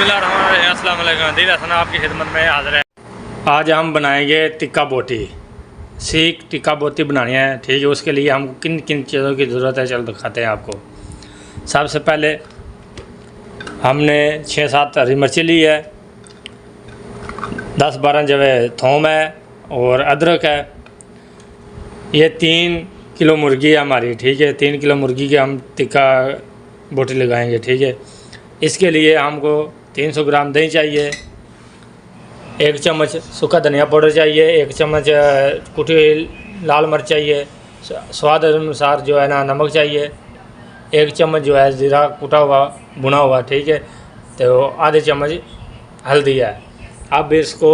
बिस्मिल्लाहिर्रहमानिर्रहीम। अस्सलाम वालेकुम। दिल हसन आपकी खिदमत में हाज़िर है। आज हम बनाएंगे टिक्का बोटी। सीख टिक्का बोटी बनानी है, ठीक है। उसके लिए हमको किन किन चीज़ों की ज़रूरत है चलो दिखाते हैं आपको। सबसे पहले हमने 6-7 हरी मिर्ची ली है, 10-12 जो है थोम है और अदरक है। ये 3 किलो मुर्गी है हमारी, ठीक है। 3 किलो मुर्गी के हम टिक्का बोटी लगाएंगे, ठीक है। इसके लिए हमको 300 ग्राम दही चाहिए, 1 चम्मच सूखा धनिया पाउडर चाहिए, 1 चम्मच कुटी लाल मिर्च चाहिए, स्वाद अनुसार जो है ना नमक चाहिए, 1 चम्मच जो है ज़ीरा कुटा हुआ भुना हुआ, ठीक है। तो आधे चम्मच हल्दी है। अब इसको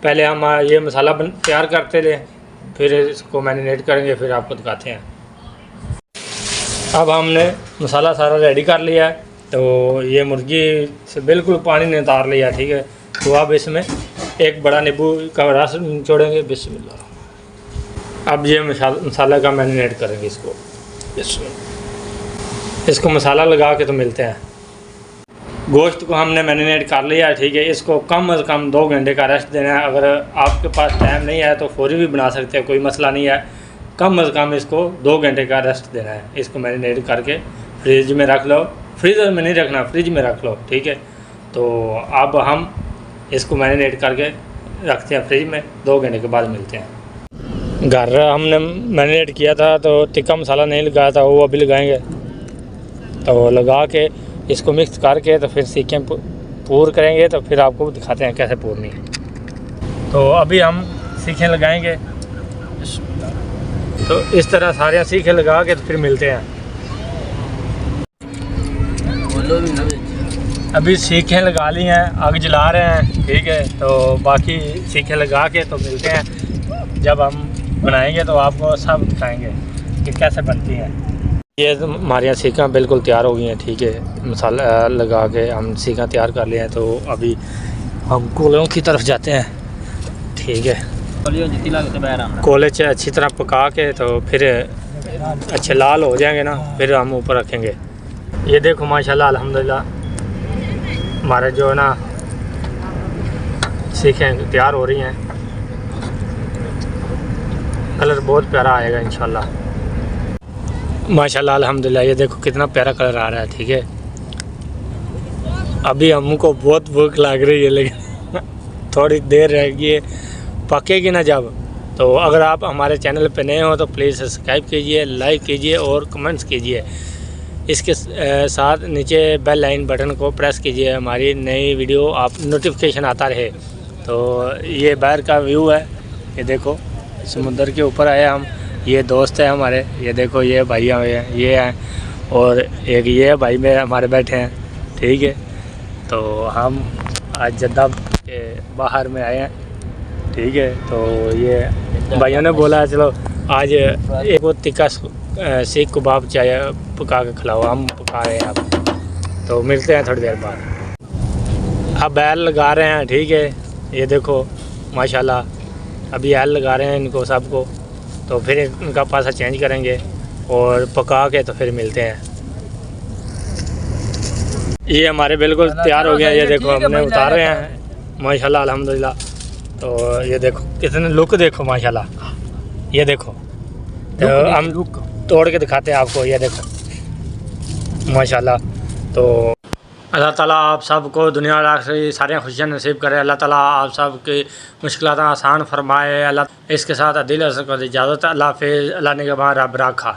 पहले हम ये मसाला तैयार करते ले, फिर इसको मैरिनेट करेंगे, फिर आपको दिखाते हैं। अब हमने मसाला सारा रेडी कर लिया है, तो ये मुर्गी से बिल्कुल पानी ने उतार लिया, ठीक है। तो अब इसमें एक बड़ा नींबू का रस निचोड़ेंगे, बिस्मिल्लाह। अब ये मसाला का मैरिनेट करेंगे इसको मसाला लगा के तो मिलते हैं। गोश्त को हमने मैरिनेट कर लिया है, ठीक है। इसको कम से कम 2 घंटे का रेस्ट देना है। अगर आपके पास टाइम नहीं है तो फौरी भी बना सकते हैं, कोई मसला नहीं है। कम से कम इसको 2 घंटे का रेस्ट देना है। इसको मैरिनेट करके फ्रिज में रख लो, फ्रीज़र में नहीं रखना, फ्रिज में रख लो, ठीक है। तो अब हम इसको मैरिनेट करके रखते हैं फ्रिज में, 2 घंटे के बाद मिलते हैं। घर हमने मैरिनेट किया था तो टिक्का मसाला नहीं लगाया था, वो अभी लगाएंगे। तो लगा के इसको मिक्स करके तो फिर सीखें पूर करेंगे, तो फिर आपको दिखाते हैं कैसे पूरनी है। तो अभी हम सीखें लगाएंगे, तो इस तरह सारे सीखें लगा के तो फिर मिलते हैं। अभी सीखें लगा ली हैं, आग जला रहे हैं, ठीक है। तो बाकी सीखें लगा के तो मिलते हैं। जब हम बनाएंगे तो आपको सब दिखाएंगे कि कैसे बनती हैं। ये हमारी सीखें बिल्कुल तैयार हो गई हैं, ठीक है। मसाला लगा के हम सीखें तैयार कर लिए हैं। तो अभी हम कोलों की तरफ जाते हैं, ठीक है। कोले से अच्छी तरह पका के तो फिर अच्छे लाल हो जाएंगे ना, फिर हम ऊपर रखेंगे। ये देखो माशाल्लाह अल्हम्दुलिल्लाह हमारे जो है ना सीखें तैयार हो रही हैं। कलर बहुत प्यारा आएगा इंशाल्लाह माशाल्लाह अल्हम्दुलिल्लाह। ये देखो कितना प्यारा कलर आ रहा है, ठीक है। अभी हमको बहुत भूख लग रही है, लेकिन थोड़ी देर रह गई है, पकेगी ना जब। तो अगर आप हमारे चैनल पे नए हो तो प्लीज़ सब्सक्राइब कीजिए, लाइक कीजिए और कमेंट्स कीजिए। इसके साथ नीचे बेल लाइन बटन को प्रेस कीजिए, हमारी नई वीडियो आप नोटिफिकेशन आता रहे। तो ये बाहर का व्यू है, ये देखो समुद्र के ऊपर आए हम। ये दोस्त है हमारे, ये देखो ये भाई हैं, ये हैं, और एक ये भाई में हमारे बैठे हैं, ठीक है। तो हम आज जद्दा के बाहर में आए हैं, ठीक है। तो ये भाइयों ने बोला चलो आज एक वो टिक्का सीख कबाब चाहिए पका के खिलाओ, हम पका रहे हैं अब। तो मिलते हैं थोड़ी देर बाद। अब बैल लगा रहे हैं, ठीक है। ये देखो माशाल्लाह अभी बैल लगा रहे हैं इनको सबको। तो फिर इनका पासा चेंज करेंगे और पका के तो फिर मिलते हैं। ये हमारे बिल्कुल तैयार हो गया, ये देखो हमने उतार रहे हैं माशाल्लाह अल्हम्दुलिल्लाह। तो ये देखो कितने लुक देखो माशाल्लाह, ये देखो। तो हम तोड़ के दिखाते हैं आपको, ये देखो माशाल्लाह। तो अल्लाह ताला आप सबको दुनिया से सारी खुशियाँ नसीब करे। अल्लाह ताला आप सब की मुश्किलात आसान फरमाए। अल्लाह इसके साथ दिल को इजाज़त। अल्लाह हाफ़िज़। अल्लाह निगहबान, रब राखा।